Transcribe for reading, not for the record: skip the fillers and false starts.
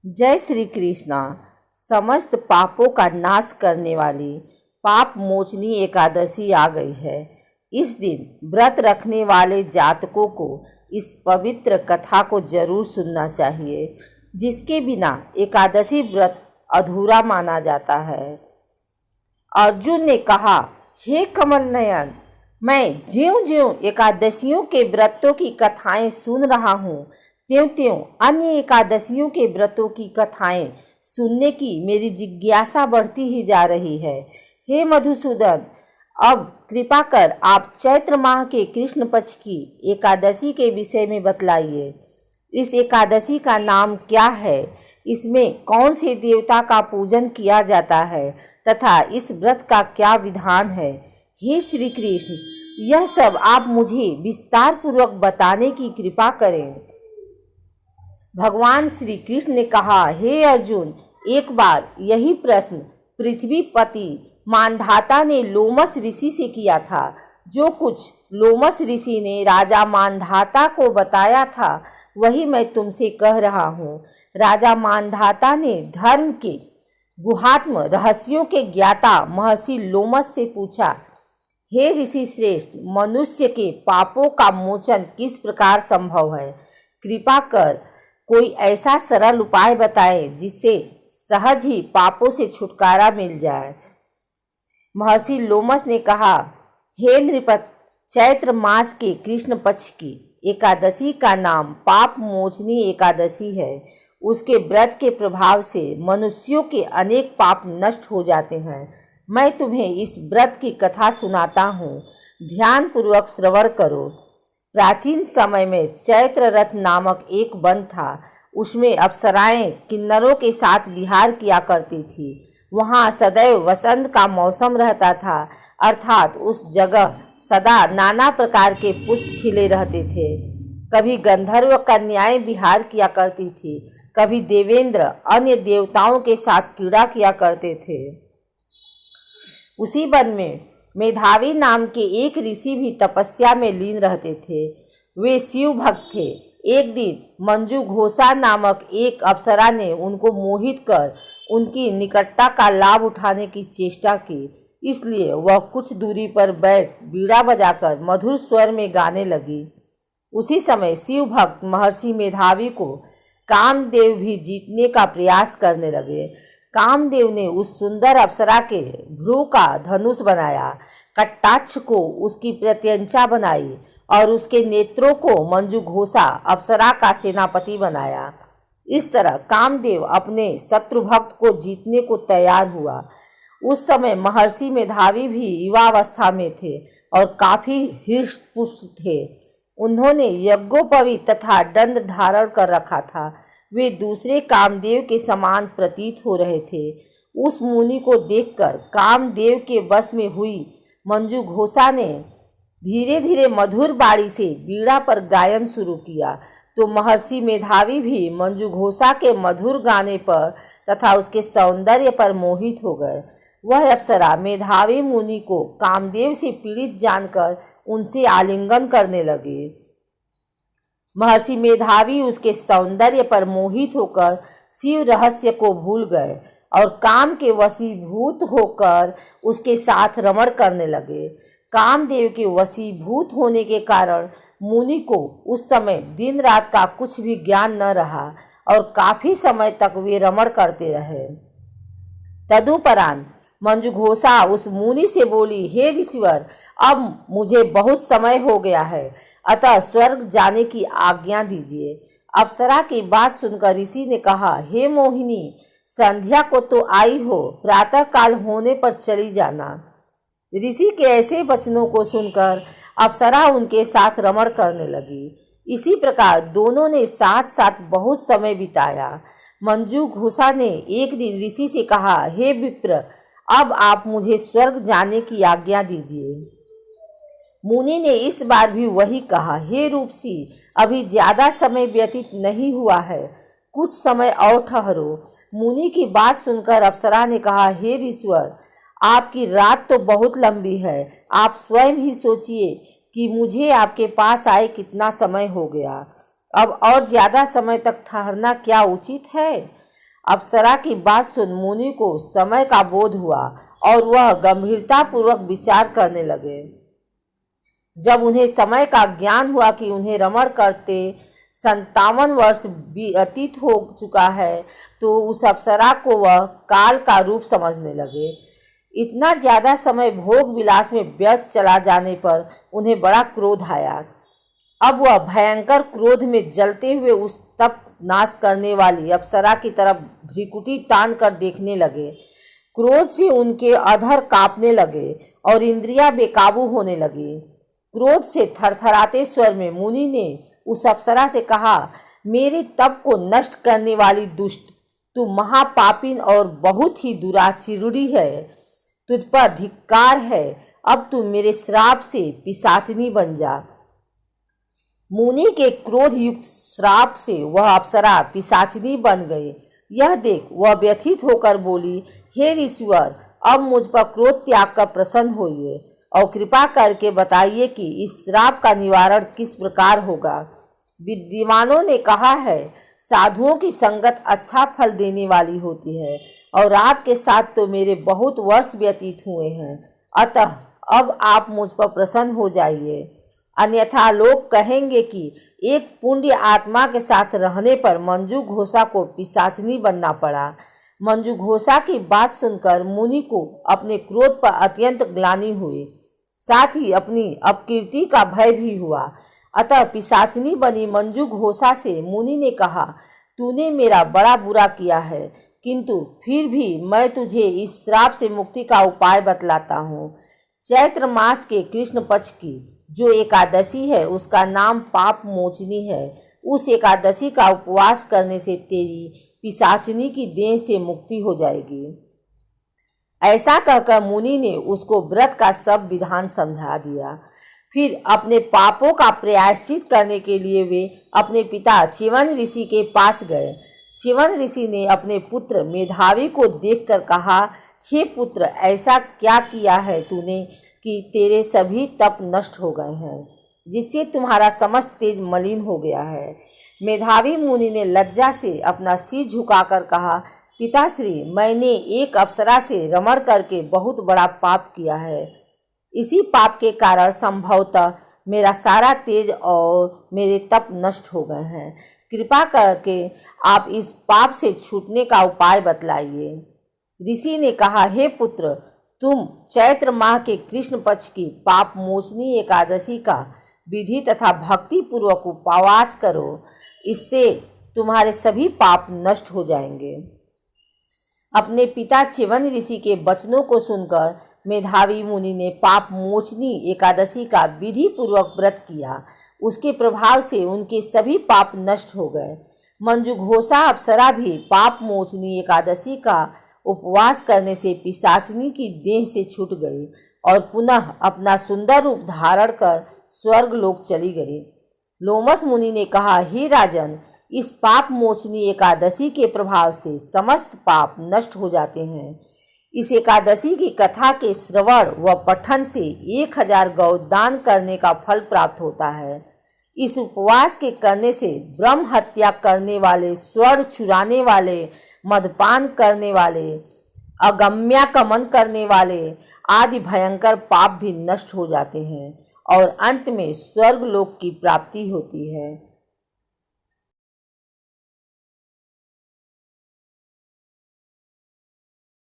जय श्री कृष्णा। समस्त पापों का नाश करने वाली पाप मोचनी एकादशी आ गई है। इस दिन व्रत रखने वाले जातकों को इस पवित्र कथा को जरूर सुनना चाहिए, जिसके बिना एकादशी व्रत अधूरा माना जाता है। अर्जुन ने कहा, हे कमल नयन, मैं ज्यों-ज्यों एकादशियों के व्रतों की कथाएं सुन रहा हूँ, त्यों-त्यों अन्य एकादशियों के व्रतों की कथाएं सुनने की मेरी जिज्ञासा बढ़ती ही जा रही है। हे मधुसूदन, अब कृपा कर आप चैत्र माह के कृष्ण पक्ष की एकादशी के विषय में बतलाइए। इस एकादशी का नाम क्या है, इसमें कौन से देवता का पूजन किया जाता है तथा इस व्रत का क्या विधान है। हे श्री कृष्ण, यह सब आप मुझे विस्तार पूर्वक बताने की कृपा करें। भगवान श्री कृष्ण ने कहा, हे अर्जुन, एक बार यही प्रश्न पृथ्वीपति मानधाता ने लोमस ऋषि से किया था। जो कुछ लोमस ऋषि ने राजा मानधाता को बताया था, वही मैं तुमसे कह रहा हूँ। राजा मानधाता ने धर्म के गुहात्म रहस्यों के ज्ञाता महर्षि लोमस से पूछा, हे ऋषि श्रेष्ठ, मनुष्य के पापों का मोचन किस प्रकार संभव है? कृपा कर कोई ऐसा सरल उपाय बताएं जिससे सहज ही पापों से छुटकारा मिल जाए। महर्षि लोमस ने कहा, हे नृपत, चैत्र मास के कृष्ण पक्ष की एकादशी का नाम पाप मोचनी एकादशी है। उसके व्रत के प्रभाव से मनुष्यों के अनेक पाप नष्ट हो जाते हैं। मैं तुम्हें इस व्रत की कथा सुनाता हूँ, ध्यान पूर्वक श्रवण करो। प्राचीन समय में चैत्र रथ नामक एक वन था। उसमें अप्सराएं किन्नरों के साथ विहार किया करती थी। वहाँ सदैव वसंत का मौसम रहता था, अर्थात उस जगह सदा नाना प्रकार के पुष्प खिले रहते थे। कभी गंधर्व कन्याएं विहार किया करती थी, कभी देवेंद्र अन्य देवताओं के साथ क्रीड़ा किया करते थे। उसी वन में मेधावी नाम के एक ऋषि भी तपस्या में लीन रहते थे। वे शिव भक्त थे। एक दिन मंजू घोषा नामक एक अप्सरा ने उनको मोहित कर उनकी निकटता का लाभ उठाने की चेष्टा की। इसलिए वह कुछ दूरी पर बैठ बीड़ा बजाकर मधुर स्वर में गाने लगी। उसी समय शिव भक्त महर्षि मेधावी को कामदेव भी जीतने का प्रयास करने लगे। कामदेव ने उस सुंदर अप्सरा के भ्रू का धनुष बनाया, कटाक्ष को उसकी प्रत्यंचा बनाई और उसके नेत्रों को मंजू घोषा अप्सरा का सेनापति बनाया। इस तरह कामदेव अपने शत्रु भक्त को जीतने को तैयार हुआ। उस समय महर्षि मेधावी भी युवावस्था में थे और काफी हृष्ट पुष्ट थे। उन्होंने यज्ञोपवी तथा दंड धारण कर रखा था। वे दूसरे कामदेव के समान प्रतीत हो रहे थे। उस मुनि को देखकर कामदेव के वश में हुई मंजू घोषा ने धीरे धीरे मधुर बाणी से बीड़ा पर गायन शुरू किया, तो महर्षि मेधावी भी मंजू घोषा के मधुर गाने पर तथा उसके सौंदर्य पर मोहित हो गए। वह अप्सरा मेधावी मुनि को कामदेव से पीड़ित जानकर उनसे आलिंगन करने लगे। महर्षि मेधावी उसके सौंदर्य पर मोहित होकर शिव रहस्य को भूल गए और काम के वशीभूत होकर उसके साथ रमण करने लगे। कामदेव के वशीभूत होने के कारण मुनि को उस समय दिन रात का कुछ भी ज्ञान न रहा और काफी समय तक वे रमण करते रहे। तदुपरांत मंजू घोषा उस मुनि से बोली, हे ऋषिवर, अब मुझे बहुत समय हो गया है, अतः स्वर्ग जाने की आज्ञा दीजिए। अप्सरा की बात सुनकर ऋषि ने कहा, हे मोहिनी, संध्या को तो आई हो, प्रातः काल होने पर चली जाना। ऋषि के ऐसे वचनों को सुनकर अप्सरा उनके साथ रमण करने लगी। इसी प्रकार दोनों ने साथ साथ बहुत समय बिताया। मंजू घोषा ने एक दिन ऋषि से कहा, हे विप्र, अब आप मुझे स्वर्ग जाने की आज्ञा दीजिए। मुनि ने इस बार भी वही कहा, हे रूपसी, अभी ज्यादा समय व्यतीत नहीं हुआ है, कुछ समय और ठहरो। मुनि की बात सुनकर अप्सरा ने कहा, हे ऋषिवर, आपकी रात तो बहुत लंबी है, आप स्वयं ही सोचिए कि मुझे आपके पास आए कितना समय हो गया। अब और ज्यादा समय तक ठहरना क्या उचित है? अप्सरा की बात सुन मुनि को समय का बोध हुआ और वह गंभीरतापूर्वक विचार करने लगे। जब उन्हें समय का ज्ञान हुआ कि उन्हें रमण करते 57 वर्ष व्यतीत हो चुका है, तो उस अप्सरा को वह काल का रूप समझने लगे। इतना ज़्यादा समय भोग विलास में व्यर्थ चला जाने पर उन्हें बड़ा क्रोध आया। अब वह भयंकर क्रोध में जलते हुए उस तप नाश करने वाली अप्सरा की तरफ भ्रिकुटी तान कर देखने लगे। क्रोध से उनके अधर कांपने लगे और इंद्रियां बेकाबू होने लगी। क्रोध से थरथराते स्वर में मुनि ने उस अप्सरा से कहा, मेरे तप को नष्ट करने वाली दुष्ट, तू महापापिन और बहुत ही दुराचिरुड़ी है। तुझ पर धिक्कार है। अब तू मेरे श्राप से पिशाचिनी बन जा। मुनि के क्रोध युक्त श्राप से वह अप्सरा पिशाचिनी बन गई। यह देख वह व्यथित होकर बोली, हे ऋषिवर, अब मुझ पर क्रोध त्याग कर प्रसन्न होइए और कृपा करके बताइए कि इस श्राप का निवारण किस प्रकार होगा। विद्वानों ने कहा है, साधुओं की संगत अच्छा फल देने वाली होती है और आपके साथ तो मेरे बहुत वर्ष व्यतीत हुए हैं, अतः अब आप मुझ पर प्रसन्न हो जाइए। अन्यथा लोग कहेंगे कि एक पुण्य आत्मा के साथ रहने पर मंजू घोषा को पिशाचिनी बनना पड़ा। मंजू घोषा की बात सुनकर मुनि को अपने क्रोध पर अत्यंत ग्लानि हुई, साथ ही अपनी अपकीर्ति का भय भी हुआ। अतः पिशाचिनी बनी मंजू घोषा से मुनि ने कहा, तूने मेरा बड़ा बुरा किया है, किंतु फिर भी मैं तुझे इस श्राप से मुक्ति का उपाय बतलाता हूँ। चैत्र मास के कृष्ण पक्ष की जो एकादशी है उसका नाम पाप मोचनी है। उस एकादशी का उपवास करने से तेरी पिशाचिनी की देह से मुक्ति हो जाएगी। ऐसा कहकर मुनि ने उसको व्रत का सब विधान समझा दिया। फिर अपने पापों का प्रायश्चित करने के लिए वे अपने पिता च्यवन ऋषि के पास गए। च्यवन ऋषि ने अपने पुत्र मेधावी को देखकर कहा, हे पुत्र, ऐसा क्या किया है तूने कि तेरे सभी तप नष्ट हो गए हैं, जिससे तुम्हारा समस्त तेज मलिन हो गया है। मेधावी मुनि ने लज्जा से अपना सिर झुकाकर कहा, पिताश्री, मैंने एक अप्सरा से रमण करके बहुत बड़ा पाप किया है। इसी पाप के कारण संभवतः मेरा सारा तेज और मेरे तप नष्ट हो गए हैं। कृपा करके आप इस पाप से छूटने का उपाय बतलाइए। ऋषि ने कहा, हे पुत्र, तुम चैत्र माह के कृष्ण पक्ष की पाप मोचनी एकादशी का विधि तथा भक्ति पूर्वक उपवास करो, इससे तुम्हारे सभी पाप नष्ट हो जाएंगे। अपने पिता च्यवन ऋषि के वचनों को सुनकर मेधावी मुनि ने पाप मोचनी एकादशी का विधि पूर्वक व्रत किया। उसके प्रभाव से उनके सभी पाप नष्ट हो गए। मंजू घोषा अप्सरा भी पाप मोचनी एकादशी का उपवास करने से पिशाचिनी की देह से छूट गई और पुनः अपना सुंदर रूप धारण कर स्वर्ग लोक चली गई। लोमस मुनि ने कहा, हे राजन, इस पाप मोचनी एकादशी के प्रभाव से समस्त पाप नष्ट हो जाते हैं। इस एकादशी की कथा के श्रवण व पठन से 1000 गौदान करने का फल प्राप्त होता है। इस उपवास के करने से ब्रह्म हत्या करने वाले, स्वर्ण चुराने वाले, मदपान करने वाले, अगम्याकमन करने वाले आदि भयंकर पाप भी नष्ट हो जाते हैं और अंत में स्वर्ग लोक की प्राप्ति होती है।